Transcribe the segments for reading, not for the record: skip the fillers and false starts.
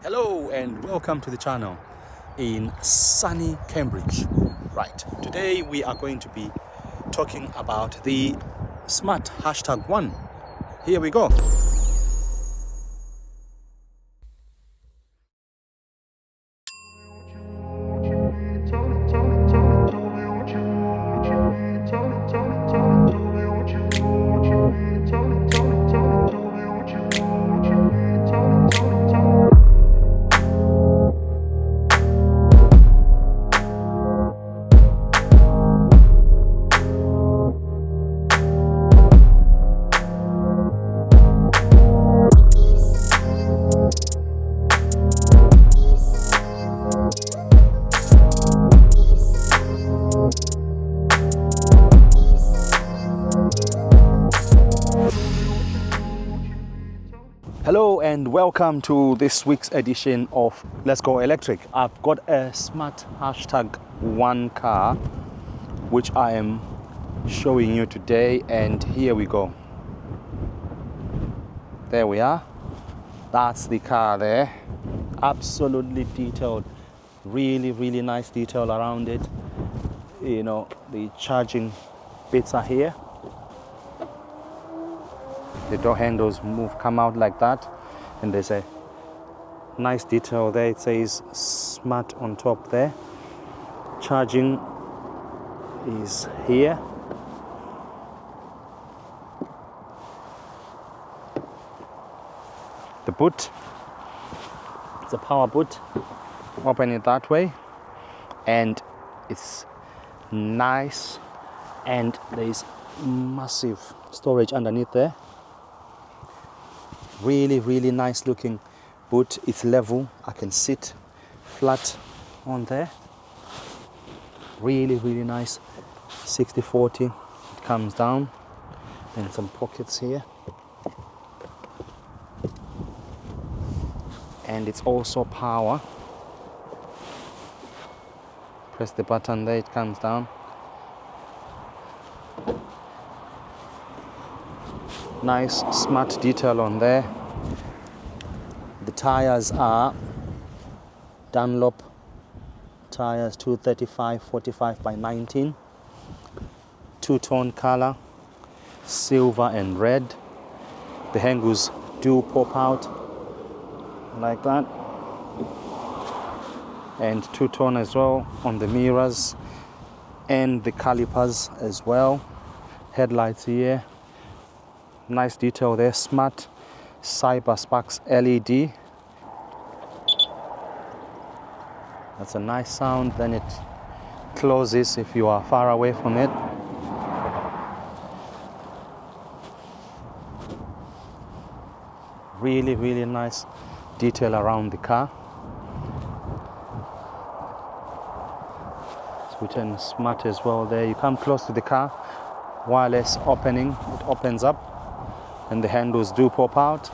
Hello and welcome to the channel in sunny Cambridge. Right, today we are going to be talking about the smart #1. Here we go. Hello and welcome to this week's edition of Let's Go Electric. I've got a smart #1 car which I am showing you today, and here we go. There we are. That's the car there. Absolutely detailed. Really nice detail around it. You know, the charging bits are here. The door handles come out like that, and there's a nice detail there. It says smart on top there. Charging is here. The boot, it's a power boot. Open it that way, and it's nice, and there's massive storage underneath there. Really nice looking boot. It's level. I can sit flat on there. Really nice. 60/40. It comes down, and some pockets here, and it's also power. Press the button there, it comes down. Nice smart detail on there. The tires are Dunlop tires, 235/45/19, two-tone color, silver and red. The handles do pop out like that, and two-tone as well on the mirrors and the calipers as well. Headlights here. Nice detail there. Smart Cyber Sparks LED. That's a nice sound. Then it closes if you are far away from it. Really nice detail around the car. Sweet and smart as well there. You come close to the car, wireless opening, it opens up, and the handles do pop out.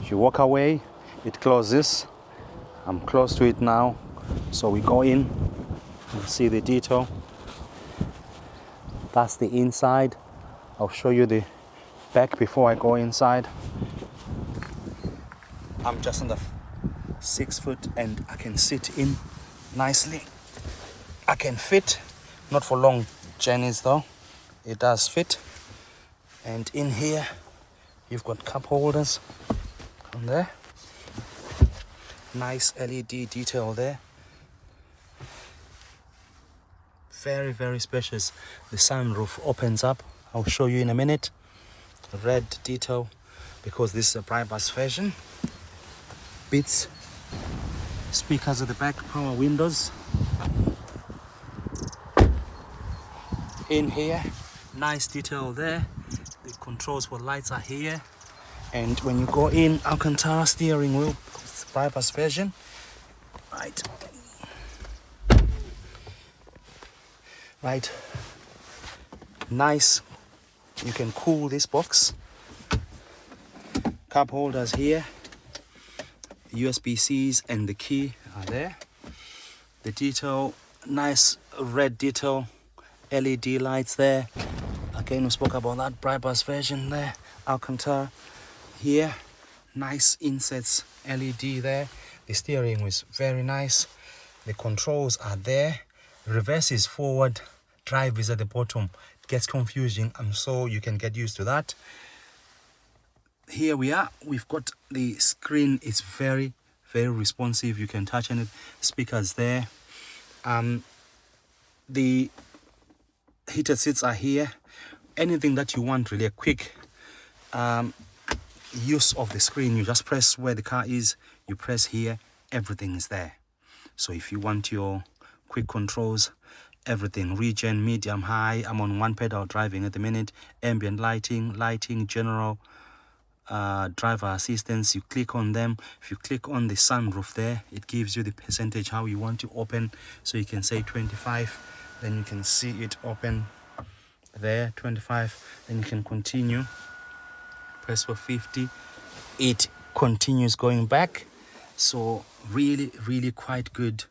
If you walk away, it closes. I'm close to it now, so we go in and see the detail. That's the inside. I'll show you the back before I go inside. I'm just under 6 foot and I can sit in nicely. I can fit, not for long journeys though. It does fit. And in here you've got cup holders on there. Nice LED detail there. Very spacious. The sunroof opens up. I'll show you in a minute. Red detail because this is a Brabus version. Beats. Speakers at the back, power windows. In here, nice detail there. The controls for lights are here, and when you go in, Alcantara steering wheel, it's Brabus version. Right, nice. You can cool this box. Cup holders here, USB-Cs, and the key are there. The detail, nice red detail, LED lights there. Again, we spoke about that Brabus version there. Alcantara. here, nice insets LED there. The steering is very nice. The controls are there. Reverse is forward, drive is at the bottom. It gets confusing, and so you can get used to that. Here we are. We've got the screen. It's very responsive. You can touch on it. Speakers there. The heated seats are here. Anything that you want, really, a quick use of the screen, you just press where the car is, you press here, everything is there. So if you want your quick controls, everything, regen, medium, high. I'm on one pedal driving at the minute. Ambient lighting, general, driver assistance. You click on them. If you click on the sunroof there, it gives you the percentage how you want to open. So you can say 25, then you can see it open there, 25, then you can continue, press for 50, it continues going back. So really quite good.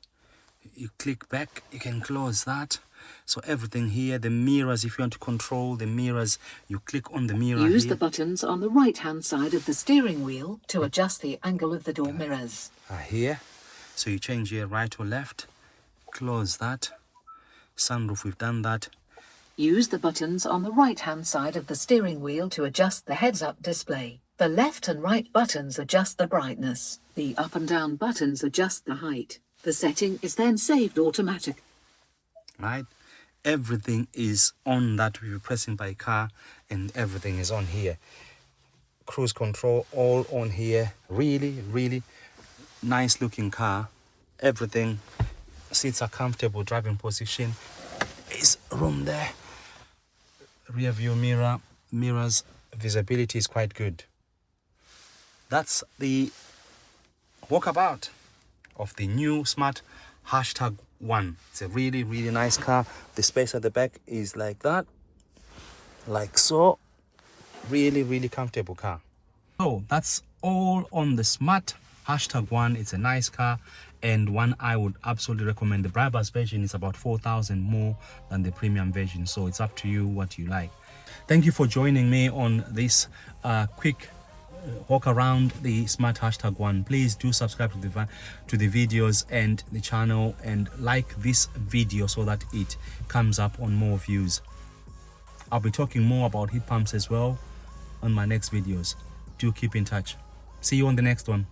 You click back, you can close that. So everything here, the mirrors, if you want to control the mirrors, you click on the mirror. Use here. the buttons on the right hand side of the steering wheel to adjust the angle of the door mirrors. Here, so you change here right or left, close that. Sunroof, we've done that. Use the buttons on the right hand side of the steering wheel to adjust the heads-up display. The left and right buttons adjust the brightness. The up and down buttons adjust the height. The setting is then saved automatically. Right, everything is on that we're pressing by car, and everything is on here. Cruise control all on here. Really nice looking car. Everything, seats are comfortable, driving position is room there. Rear view mirrors, visibility is quite good. That's the walkabout of the new smart #1. It's a really nice car. The space at the back is like that, like so. Really comfortable car. So that's all on the smart #1. It's a nice car, and one I would absolutely recommend. The Brabus version is about 4,000 more than the premium version, so it's up to you what you like. Thank you for joining me on this quick walk around the smart #1. Please do subscribe to the videos and the channel, and like this video so that it comes up on more views. I'll be talking more about heat pumps as well on my next videos. Do keep in touch. See you on the next one.